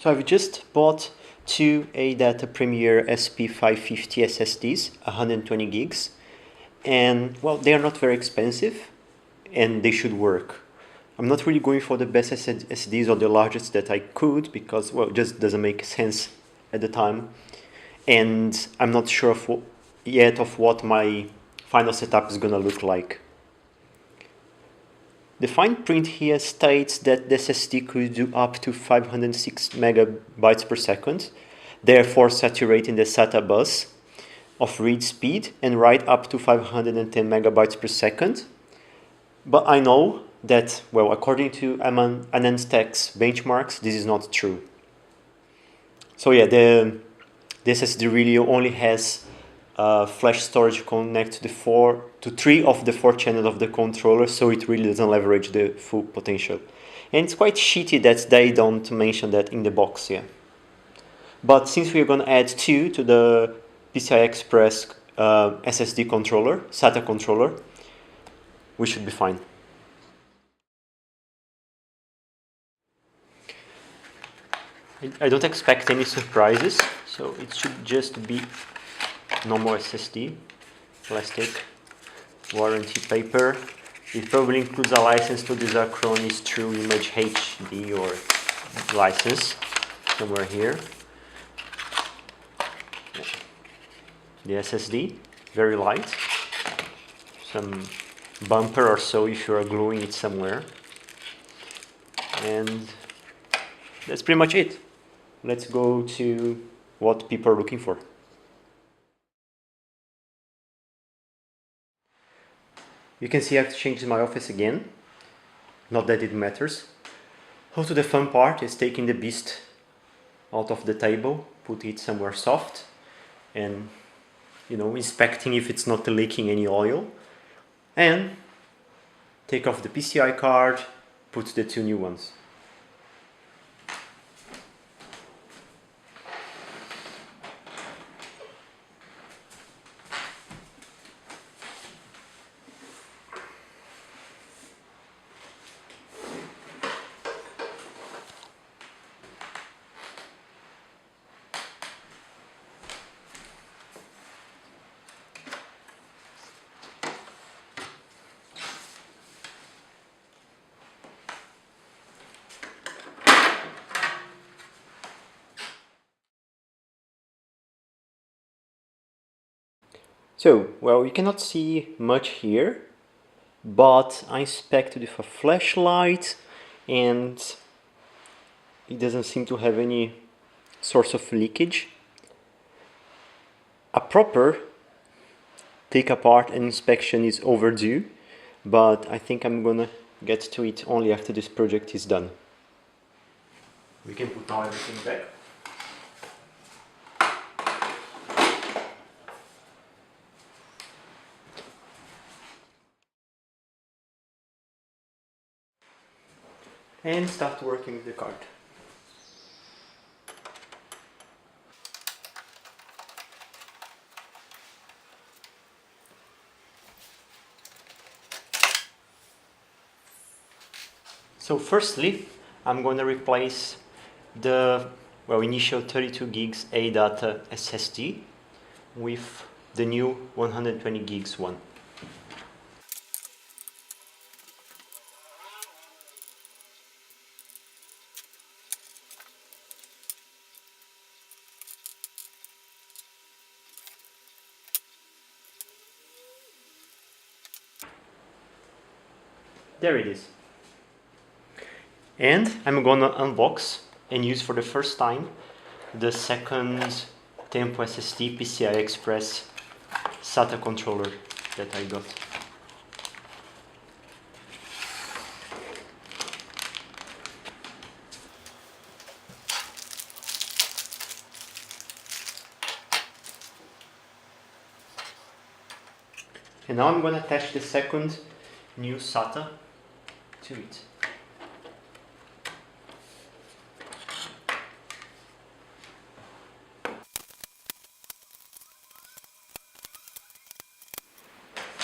So I've just bought two ADATA Premier SP550 SSDs, 120 gigs, and well, they are not very expensive and they should work. I'm not really going for the best SSDs or the largest that I could because, well, it just doesn't make sense at the time. And I'm not sure yet of what my final setup is gonna look like. The fine print here states that the SSD could do up to 506 megabytes per second, therefore saturating the SATA bus of read speed and write up to 510 megabytes per second. But I know that, well, according to AnandTech's benchmarks, this is not true. So yeah, the SSD really only has flash storage connect to 3 of the 4 channels of the controller, so it really doesn't leverage the full potential. And it's quite shitty that they don't mention that in the box here. But since we're going to add 2 to the PCI Express SSD controller, SATA controller, we should be fine. I don't expect any surprises, so it should just be normal SSD, plastic, warranty paper. It probably includes a license to this Acronis True Image HD or license somewhere here. The SSD, very light. Some bumper or so if you are gluing it somewhere. And that's pretty much it. Let's go to what people are looking for. You can see I've changed my office again. Not that it matters. Go to the fun part is taking the beast out of the table, put it somewhere soft, and inspecting if it's not leaking any oil. And take off the PCI card, put the 2 new ones. So, well, you cannot see much here, but I inspected with a flashlight and it doesn't seem to have any source of leakage. A proper take apart and inspection is overdue, but I think I'm gonna get to it only after this project is done. We can put now everything back. And start working with the card. So firstly, I'm going to replace the initial 32 gigs ADATA SSD with the new 120 gigs one. There it is. And I'm gonna unbox and use for the first time the second Tempo SSD PCI Express SATA controller that I got. And now I'm gonna attach the second new SATA to it.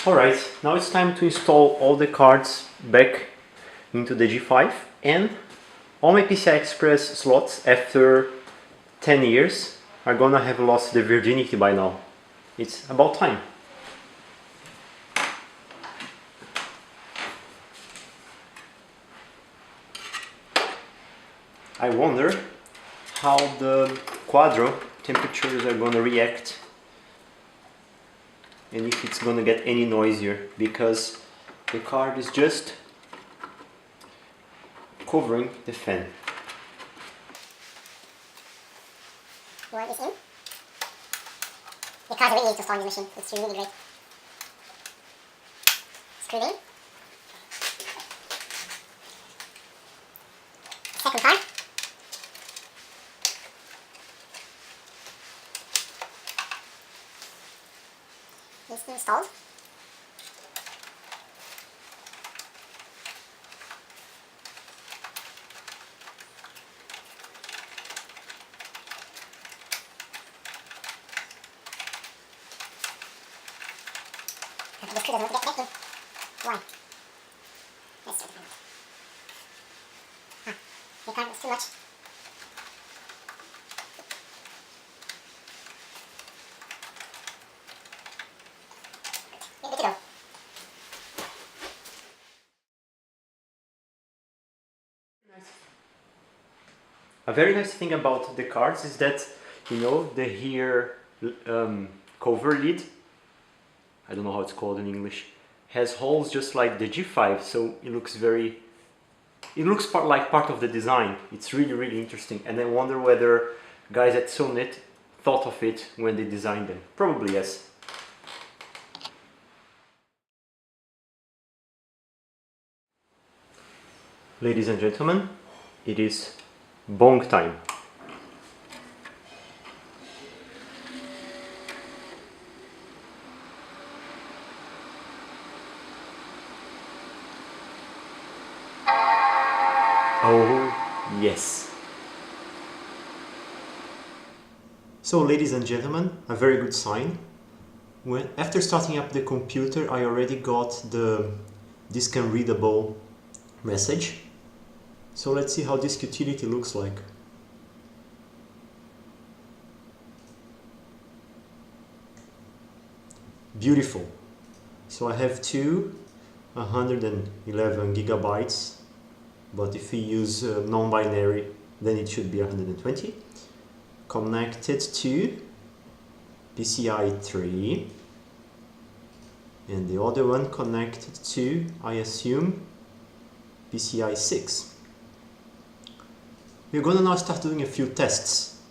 Alright, now it's time to install all the cards back into the G5 and All my PCI Express slots after 10 years are gonna have lost their virginity by now. It's about time. I wonder how the Quadro temperatures are gonna react and if it's gonna get any noisier, because the card is just covering the fan. You want this in? The cards are really easy to install in the machine. It's really great. Screw in. Second card. It's installed. The screw doesn't want to get back in. Why? Let's try to find out. Ah, the card was too much. Good to go. A very nice thing about the cards is that, you know, the here cover lid, I don't know how it's called in English, has holes just like the G5, so it looks like part of the design. It's really interesting, and I wonder whether guys at Sonnet thought of it when they designed them. Probably yes. Ladies and gentlemen, it is bong time. Oh, yes. So, ladies and gentlemen, a very good sign. After starting up the computer, I already got the disk unreadable message. So let's see how disk utility looks like. Beautiful. So I have two 111 gigabytes, but if we use non-binary, then it should be 120. Connected to PCIe 3, and the other one connected to, I assume, PCIe 6. We're gonna now start doing a few tests.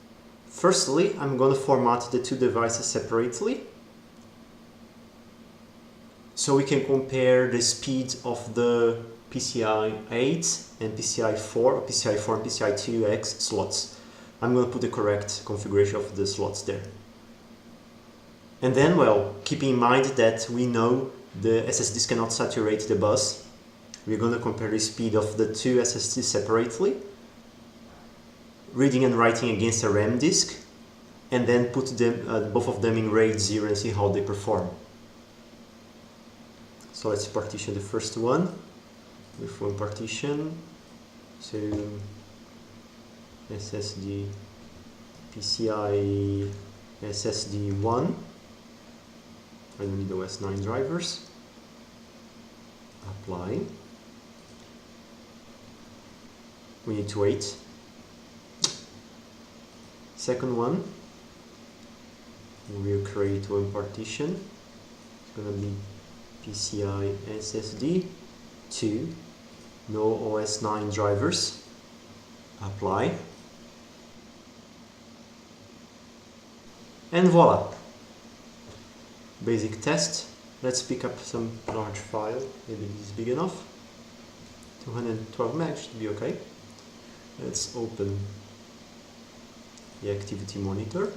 Firstly, I'm gonna format the two devices separately, so we can compare the speed of the PCIe 8 and PCIe 4, or PCIe 4 and PCIe 2X slots. I'm going to put the correct configuration of the slots there. And then, well, keep in mind that we know the SSDs cannot saturate the bus. We're going to compare the speed of the two SSDs separately, reading and writing against a RAM disk, and then put them, both of them in RAID 0 and see how they perform. So let's partition the first one with one partition. So SSD PCIe SSD 1. I don't need OS 9 drivers. Apply. We need to wait. Second one, we'll create one partition. It's gonna be PCIe SSD 2, no OS 9 drivers. Apply. And voila! Basic test. Let's pick up some large file. Maybe this is big enough. 212 MB should be okay. Let's open the activity monitor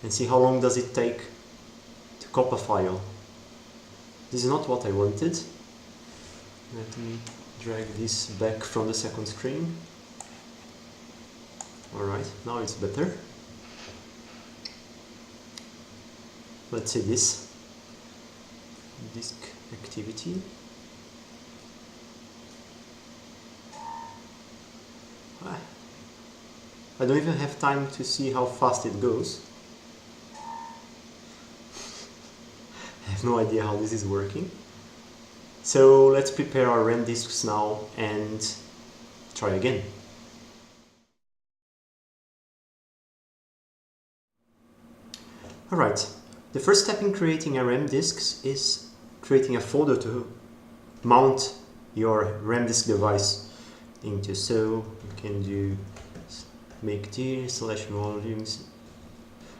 and see how long does it take to copy a file. This is not what I wanted. Let me drag this back from the second screen. Alright, now it's better. Let's see this. Disk activity. I don't even have time to see how fast it goes. I have no idea how this is working. So let's prepare our RAM disks now and try again. Alright, the first step in creating a RAM disk is creating a folder to mount your RAM disk device into. So you can do make dir /volumes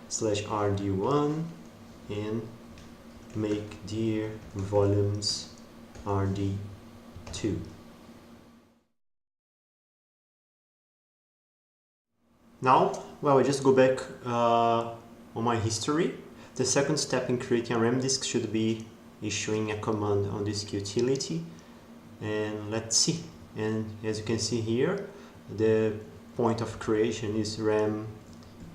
/rd1 and make dir volumes rd2. Now, well, I just go back on my history. The second step in creating a RAM disk should be issuing a command on disk utility, and let's see. And as you can see here, the point of creation is RAM,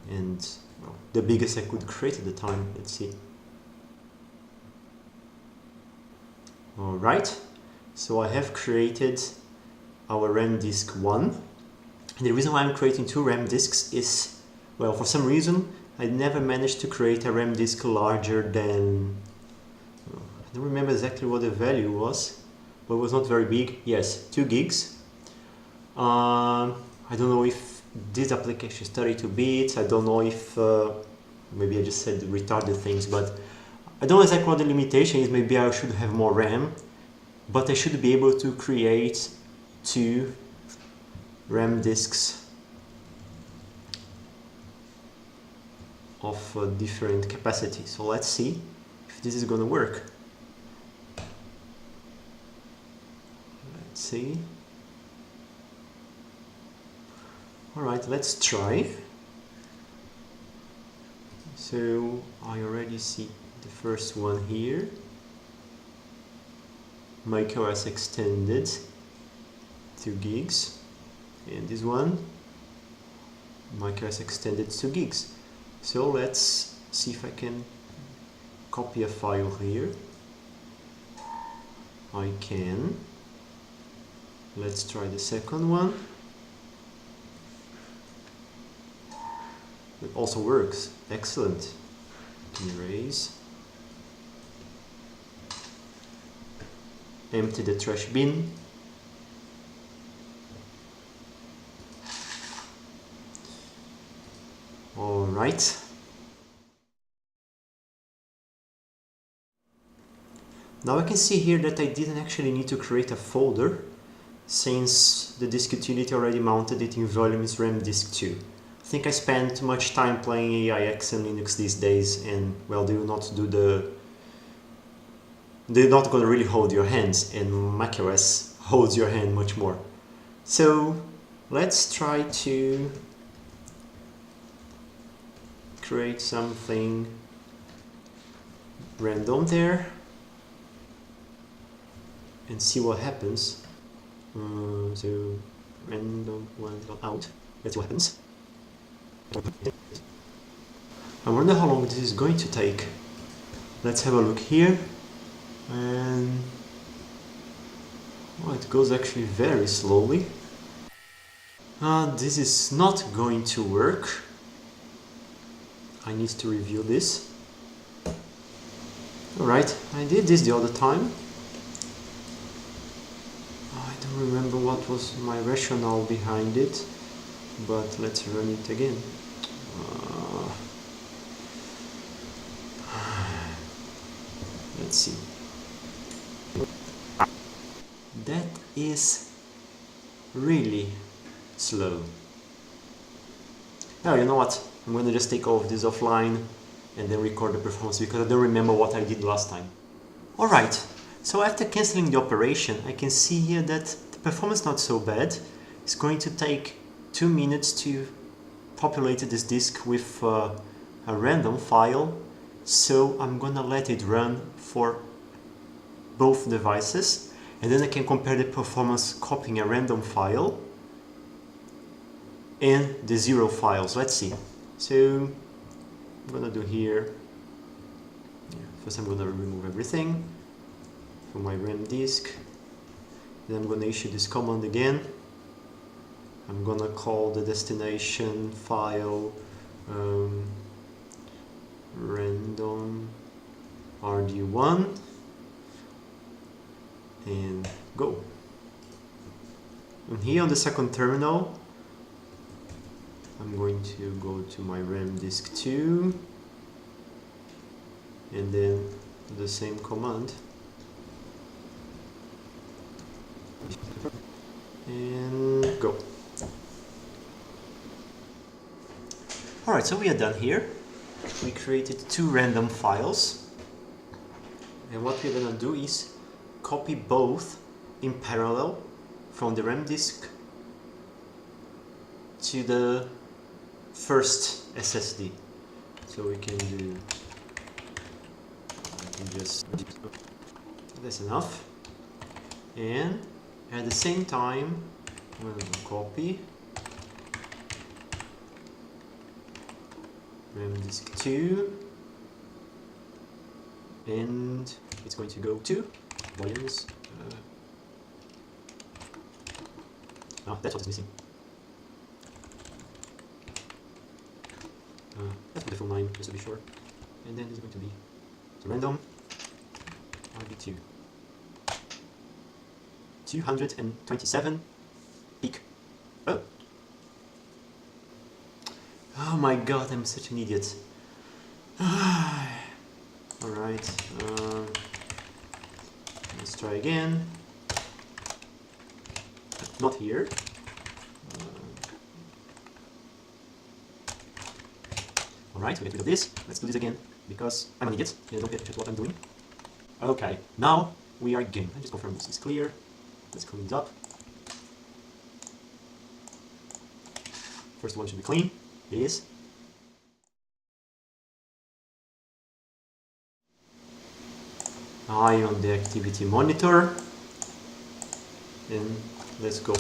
and well, the biggest I could create at the time. Let's see. Alright, so I have created our RAM disk 1. And the reason why I'm creating 2 RAM disks is, well, for some reason I never managed to create a RAM disk larger than, I don't remember exactly what the value was, but it was not very big. Yes, 2 gigs. I don't know if this application is 32 bits. I don't know if, maybe I just said retarded things, but I don't know exactly what the limitation is. Maybe I should have more RAM, but I should be able to create 2 RAM disks of different capacity. So let's see if this is gonna work. Let's see. Alright, let's try. So I already see the first one here. macOS extended 2 gigs. And this one, macOS extended 2 gigs. So let's see if I can copy a file here. I can. Let's try the second one. It also works. Excellent. Erase. Empty the trash bin. Alright. Now I can see here that I didn't actually need to create a folder, since the disk utility already mounted it in volumes RAM disk 2. I think I spent too much time playing AIX and Linux these days, and well, they're not going to really hold your hands, and macOS holds your hand much more. So let's try to create something random there and see what happens. So random one out. Let's see what happens. I wonder how long this is going to take. Let's have a look here. And oh, it goes actually very slowly. This is not going to work. I need to review this. Alright, I did this the other time. I don't remember what was my rationale behind it, but let's run it again. Let's see. That is really slow. Oh, you know what? I'm going to just take all of this offline and then record the performance, because I don't remember what I did last time. Alright, so after cancelling the operation, I can see here that the performance is not so bad. It's going to take 2 minutes to populate this disk with a random file, so I'm going to let it run for both devices, and then I can compare the performance copying a random file and the 0 files. Let's see. So I'm gonna do here, first I'm gonna remove everything from my RAM disk, then I'm gonna issue this command again, I'm gonna call the destination file random rd1 and go. And here on the second terminal, I'm going to go to my RAM disk 2 and then the same command and go. Alright, so we are done here. We created two random files, and what we're gonna do is copy both in parallel from the RAM disk to the first SSD. So we can do, that's enough, and at the same time I'm going to copy RAM disk 2 and it's going to go to volumes. Oh, that's what is missing. Let's put the full 9 just to be sure. And then it's going to be random RB2 227 peak. Oh my god, I'm such an idiot. Alright, let's try again. Not here. Alright, we get rid of this. Let's do this again, because I'm an idiot and I don't pay attention to what I'm doing. Okay, now we are game. Let's just confirm this is clear. Let's clean it up. First one should be clean. It is. Eye on the activity monitor. And let's go.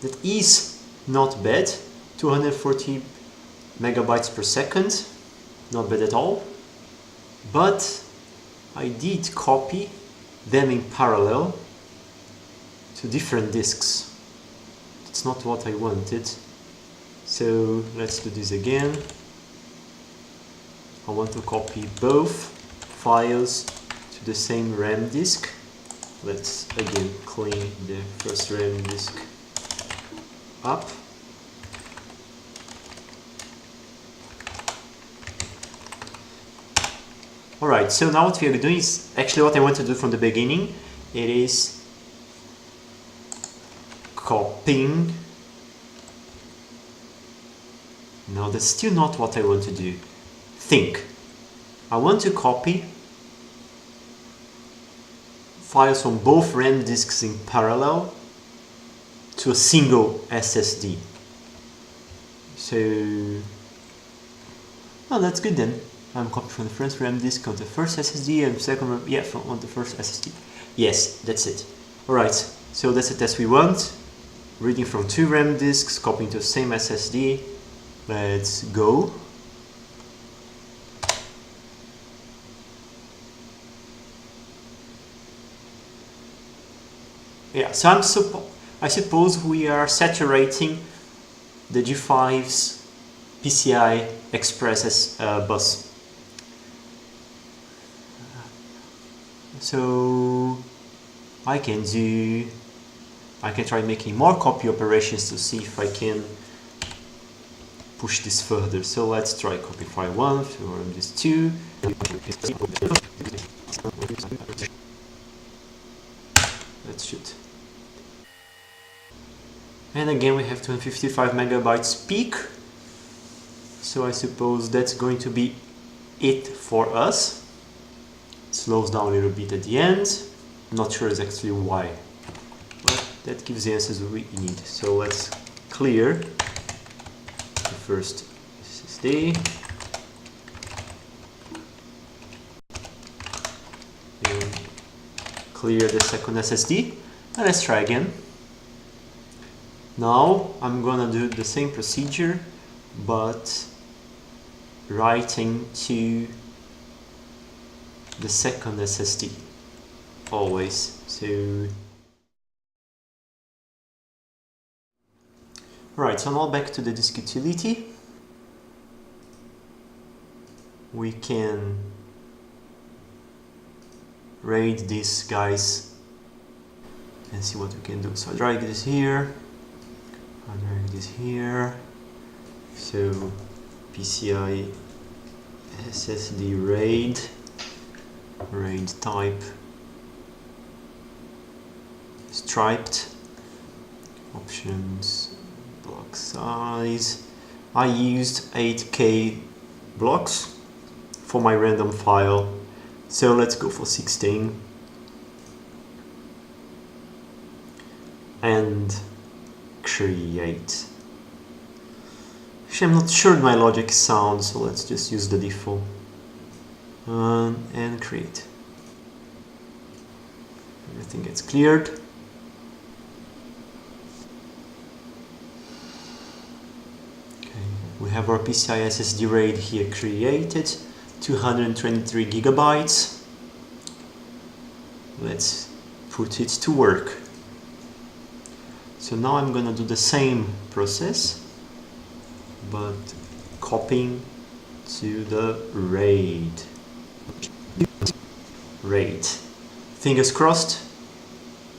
That is not bad. 240 megabytes per second. Not bad at all. But I did copy them in parallel to different disks. It's not what I wanted. So let's do this again. I want to copy both files to the same RAM disk. Let's again clean the first RAM disk up. Alright, so now what we are doing is actually what I want to do from the beginning. It is copying. No, that's still not what I want to do. Think. I want to copy files from both RAM disks in parallel to a single SSD. So, oh, that's good then. I'm copying from the first RAM disk on the first SSD and second RAM, yeah, from on the first SSD. Yes, that's it. Alright, so that's the test we want. Reading from two RAM disks, copying to the same SSD. Let's go. Yeah, so I suppose we are saturating the G5's PCI Express bus. So I can try making more copy operations to see if I can push this further. So let's try copy file 1 from this 2. Let's shoot. And again we have 255 megabytes peak. So I suppose that's going to be it for us. It slows down a little bit at the end. I'm not sure exactly why. But that gives the answers we need. So let's clear the first SSD. And clear the second SSD. And let's try again. Now I'm gonna do the same procedure, but writing to the second SSD. always. So right, so now back to the disk utility. We can RAID these guys and see what we can do. So I drag this here, I drag this here. So PCIe SSD RAID, RAID type, striped, options, block size. I used 8K blocks for my random file, so let's go for 16 and create. Actually, I'm not sure my logic is sound, so let's just use the default and create. Everything gets cleared. Okay, we have our PCIe SSD RAID here created, 223 gigabytes. Let's put it to work. So now I'm gonna do the same process, but copying to the RAID. RAID. Fingers crossed,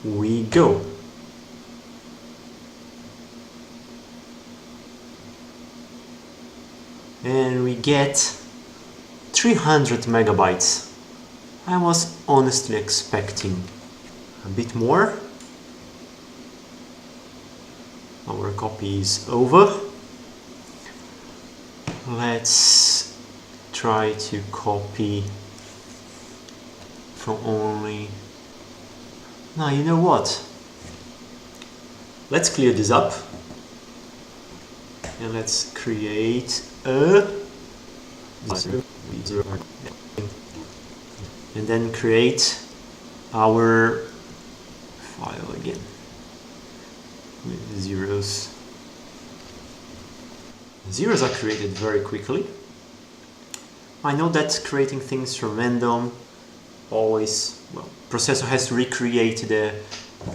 we go. And we get 300 megabytes. I was honestly expecting a bit more. Our copy is over. Let's try to copy from only... Now, you know what? Let's clear this up and let's create a and then create our file again with zeros. Zeros are created very quickly. I know that creating things from random always, well, processor has to recreate the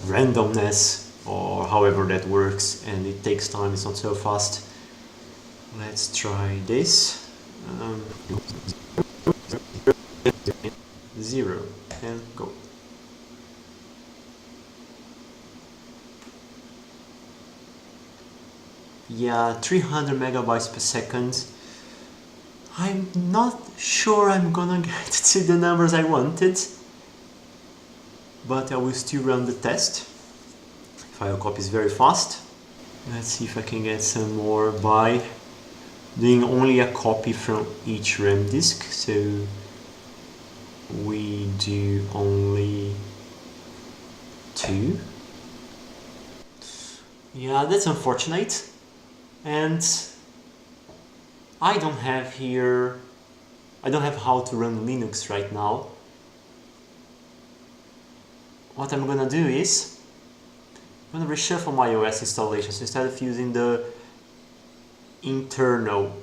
randomness or however that works, and it takes time, it's not so fast. Let's try this. 0 and go. Yeah, 300 megabytes per second. I'm not sure I'm gonna get to the numbers I wanted, but I will still run the test. File copy is very fast. Let's see if I can get some more by doing only a copy from each RAM disk. So we do only 2. Yeah, that's unfortunate. And I don't have how to run Linux right now. What I'm gonna do is I'm gonna reshuffle my OS installation. So instead of using the internal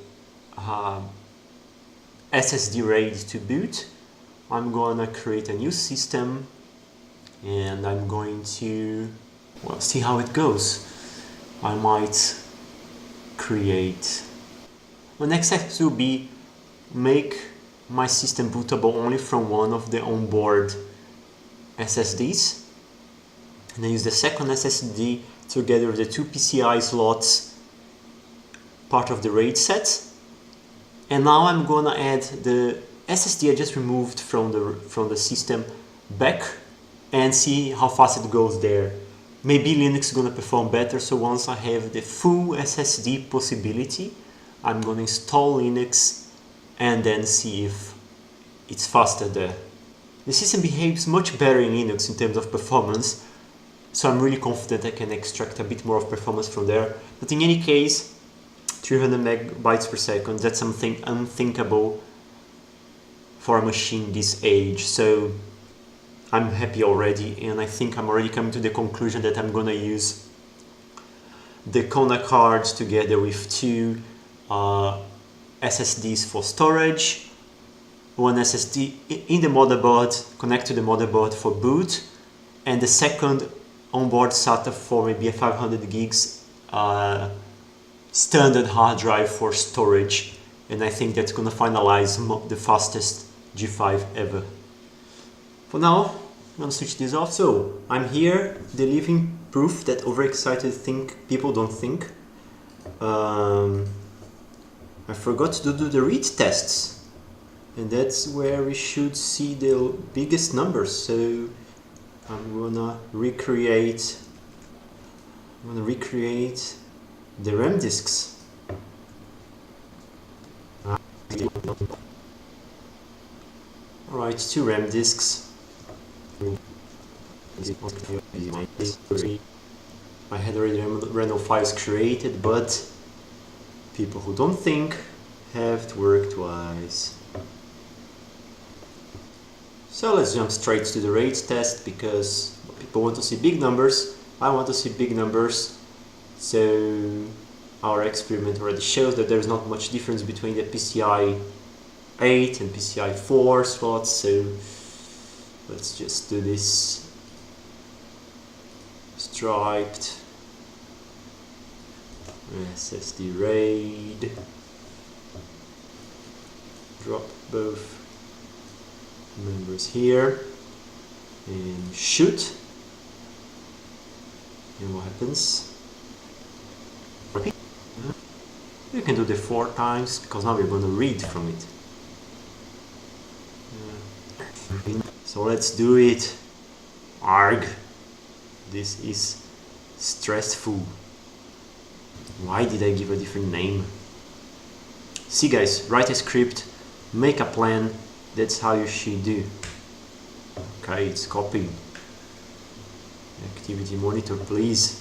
SSD RAID to boot, I'm gonna create a new system and I'm going to, well, see how it goes. I might create... The next steps will be make my system bootable only from one of the onboard SSDs, and then use the second SSD together with the 2 PCI slots, part of the RAID set. And now I'm gonna add the SSD I just removed from the system back and see how fast it goes there. Maybe Linux is gonna perform better, so once I have the full SSD possibility, I'm gonna install Linux and then see if it's faster there. The system behaves much better in Linux in terms of performance, so I'm really confident I can extract a bit more of performance from there. But in any case, 300 megabytes per second, that's something unthinkable for a machine this age. So I'm happy already, and I think I'm already coming to the conclusion that I'm gonna use the Kona cards together with 2 SSDs for storage, one SSD in the motherboard, connect to the motherboard for boot, and the second onboard SATA for maybe a 500 gigs standard hard drive for storage. And I think that's gonna finalize the fastest G5 ever. For now, I'm gonna switch this off. So I'm here, the living proof that overexcited people don't think. I forgot to do the read tests, and that's where we should see the biggest numbers. So I'm gonna recreate the RAM disks. Alright, 2 RAM disks. I had already random files created, but people who don't think have to work twice. So let's jump straight to the RAID test, because people want to see big numbers. I want to see big numbers. So our experiment already shows that there's not much difference between the PCIe 8 and PCIe 4 slots. So let's just do this striped SSD RAID. Drop both numbers here and shoot. And what happens? You can do the 4 times, because now we're going to read from it. So let's do it. Arg. This is stressful. Why did I give a different name? See guys, write a script, make a plan, that's how you should do. Okay, it's copying. Activity monitor, please.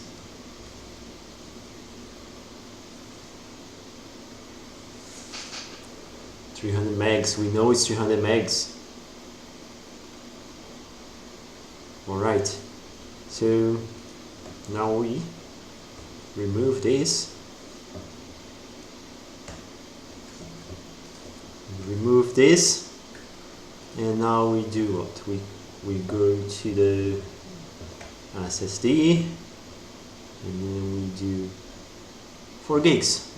$300 megs, we know it's 300 megs. Alright, so now we remove this. Remove this, and now we do what? We go to the SSD, and then we do 4 gigs.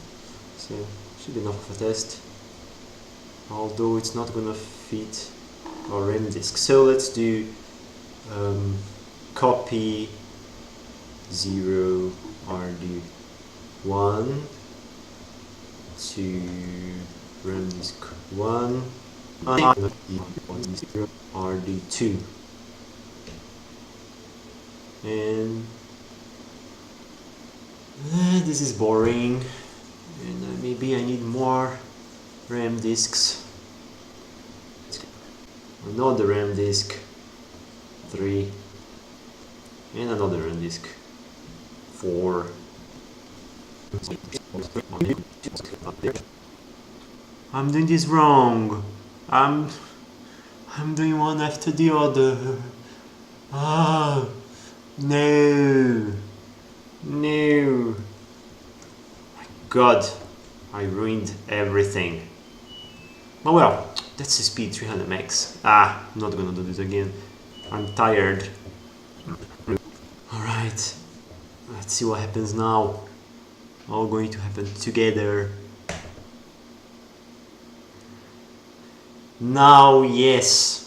So should be enough of a test, although it's not gonna fit our RAM disk. So let's do copy 0 RD1 to RAM disk 1 RD2, and this is boring, and maybe I need more RAM disks. Another RAM disk 3, and another RAM disk 4. I'm doing this wrong. I'm doing one after the other. Ah, no. No. My God, I ruined everything. Oh well, that's the speed, 300 megs. Ah, I'm not gonna do this again. I'm tired. Alright, let's see what happens now. All going to happen together. Now, yes.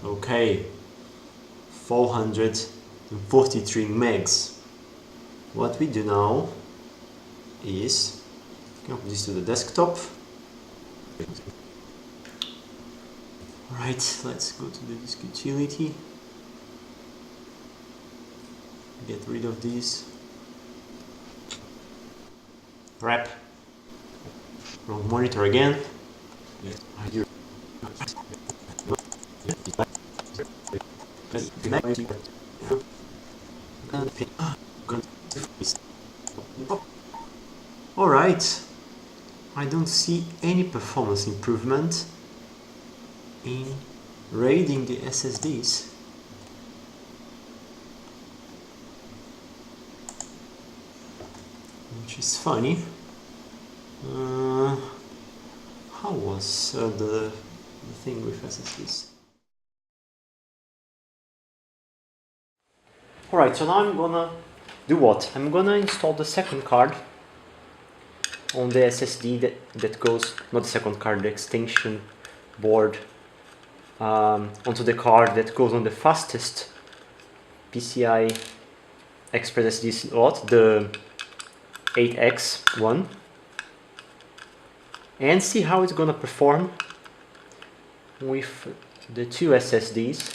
Okay, 443 megs. What we do now is copy this to the desktop. Alright, let's go to the disk utility. Get rid of these. Wrap. Wrong monitor again. Alright, I don't see any performance improvement in RAIDing the SSDs. which is funny. How was the thing with SSDs? Alright, so now I'm gonna do what? I'm gonna install the second card on the SSD that goes, not the second card, the extension board, onto the card that goes on the fastest PCI Express SD slot, the 8X one, and see how it's gonna perform with the two SSDs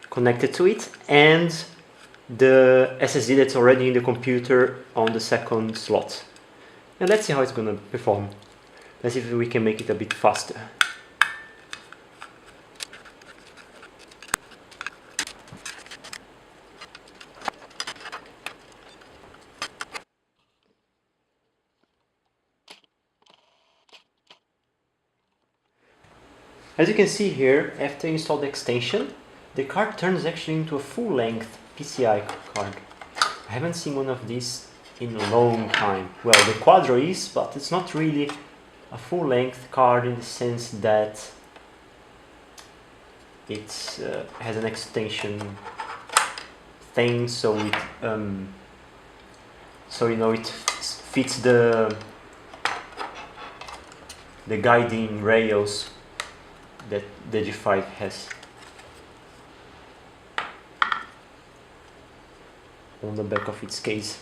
connected to it and the SSD that's already in the computer on the second slot. And let's see how it's gonna perform. Let's see if we can make it a bit faster. As you can see here, after you install the extension, the card turns actually into a full-length PCI card. I haven't seen one of these in a long time. Well, the Quadro is, but it's not really a full-length card in the sense that it has an extension thing, so it it fits the guiding rails that the G5 has on the back of its case.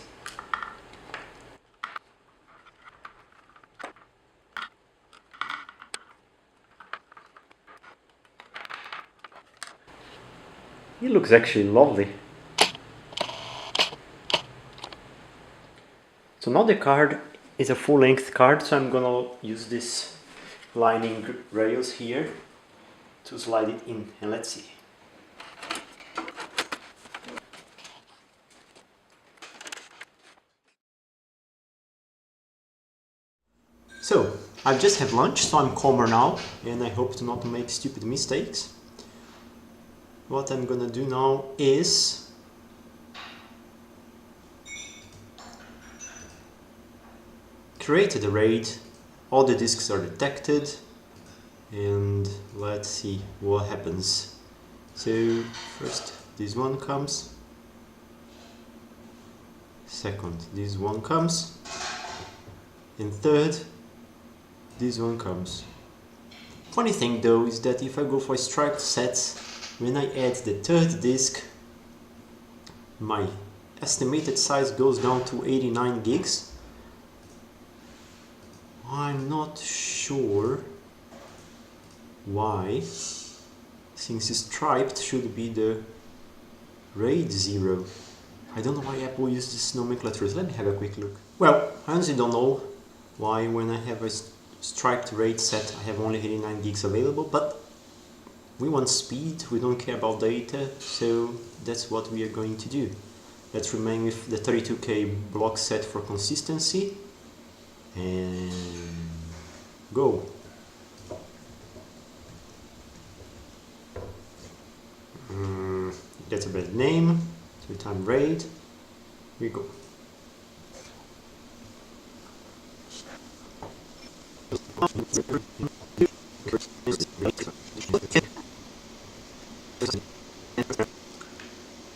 It looks actually lovely. So now the card is a full-length card, so I'm gonna use this lining rails here to slide it in, and let's see. So, I've just had lunch, so I'm calmer now, and I hope to not make stupid mistakes. What I'm gonna do now is create the RAID. All the disks are detected, and let's see what happens. So first this one comes, second this one comes, and third this one comes. Funny thing though is that if I go for striped sets, when I add the third disk, my estimated size goes down to 89 gigs. I'm not sure why, since striped should be the RAID 0. I don't know why Apple uses this nomenclature. Let me have a quick look. Well, I honestly don't know why when I have a striped RAID set I have only 89 gigs available, but we want speed, we don't care about data, so that's what we are going to do. Let's remain with the 32K block set for consistency, and go. That's a bad name, 2x RAID, we go.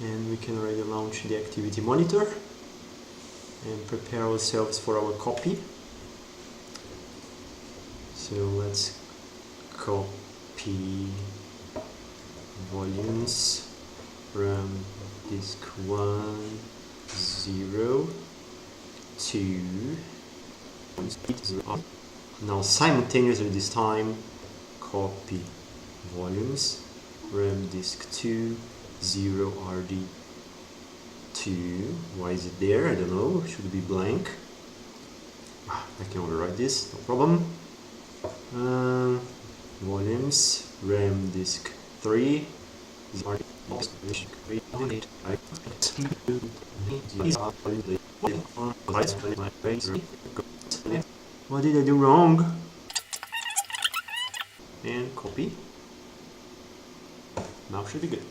And we can already launch the activity monitor and prepare ourselves for our copy. So let's copy volumes from disk 1, 0, 2. Now simultaneously this time copy volumes RAM disk 2, 0 RD2. Why is it there? I don't know. It should be blank. I can overwrite this, no problem. Volumes RAM disk 3. What did I do wrong? And copy. Now should be good.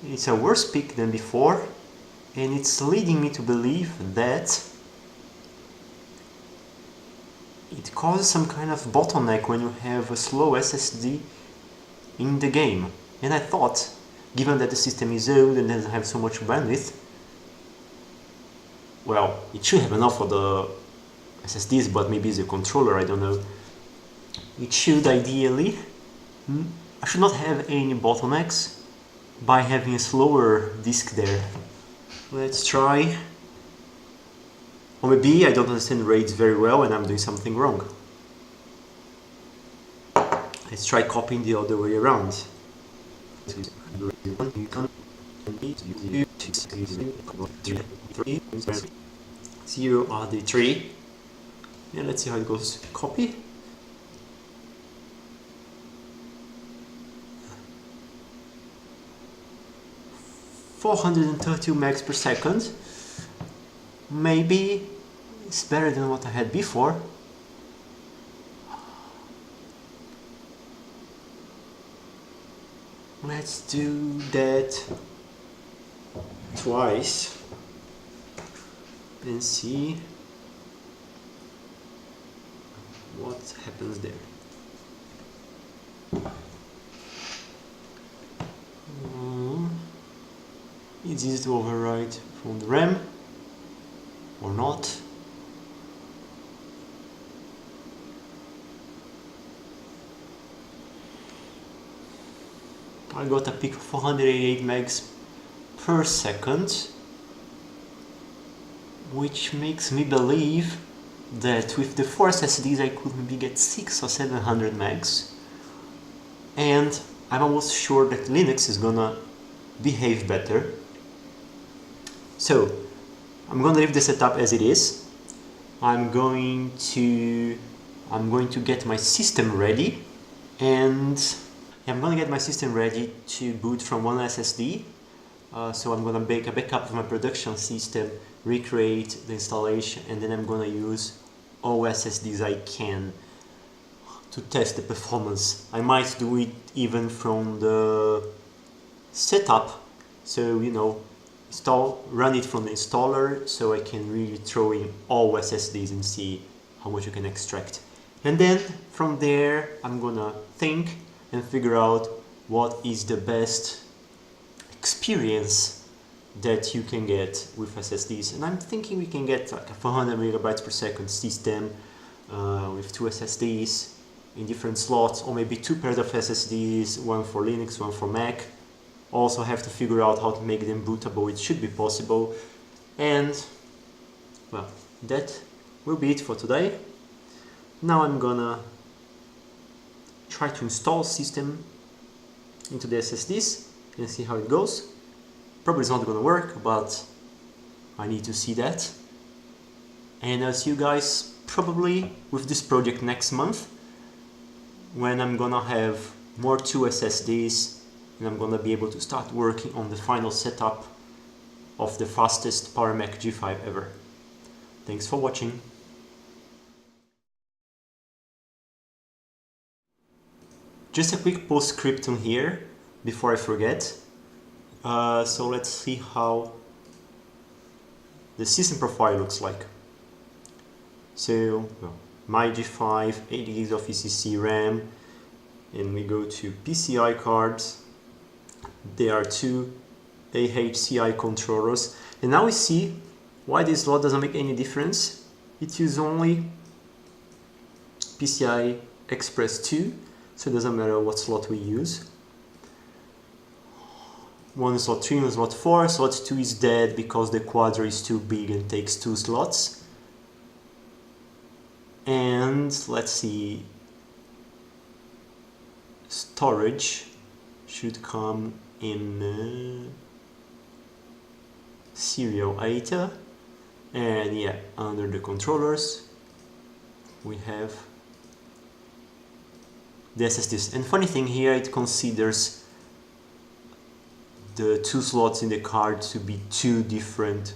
It's a worse peak than before, and it's leading me to believe that it causes some kind of bottleneck when you have a slow SSD in the game. And I thought, given that the system is old and doesn't have so much bandwidth, well, it should have enough for the SSDs, but maybe it's a controller, I don't know. It should ideally, I should not have any bottlenecks by having a slower disk there. Let's try. Or maybe I don't understand RAIDs very well and I'm doing something wrong. Let's try copying the other way around. 0 RD3. Yeah, let's see how it goes. Copy. $432 megs per second. Maybe it's better than what I had before. Let's do that twice and see what happens there. It's easy to overwrite from the RAM or not. I got a peak of 488 megs per second, which makes me believe that with the 4 SSDs I could maybe get 600 or 700 megs. And I'm almost sure that Linux is gonna behave better. So I'm gonna leave the setup as it is. I'm going to get my system ready, and I'm gonna get my system ready to boot from one SSD. So I'm gonna make a backup of my production system, recreate the installation, and then I'm gonna use all SSDs I can to test the performance. I might do it even from the setup, so you know, run it from the installer, so I can really throw in all SSDs and see how much you can extract. And then from there I'm gonna think and figure out what is the best experience that you can get with SSDs. And I'm thinking we can get like a 400 megabytes per second system with 2 SSDs in different slots, or maybe 2 pairs of SSDs, one for Linux, one for Mac. Also have to figure out how to make them bootable. It should be possible. And well, that will be it for today. Now I'm gonna try to install system into the SSDs and see how it goes. Probably it's not gonna work, but I need to see that. And I'll see you guys probably with this project next month, when I'm gonna have more 2 SSDs and I'm gonna be able to start working on the final setup of the fastest Power Mac G5 ever. Thanks for watching. Just a quick postscriptum here before I forget. So let's see how the system profile looks like. So my G5, 8 gigs of ECC RAM, and we go to PCI cards. There are 2 AHCI controllers, and now we see why this slot doesn't make any difference. It uses only PCI Express 2, so it doesn't matter what slot we use. One is slot 3, one is slot 4. Slot 2 is dead because the quadro is too big and takes 2 slots. And let's see, storage should come in serial ADATA, and yeah, under the controllers we have the SSDs. And funny thing here, it considers the 2 slots in the card to be 2 different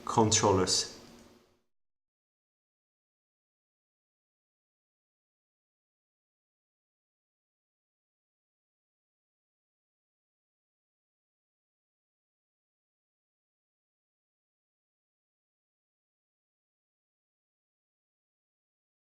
controllers.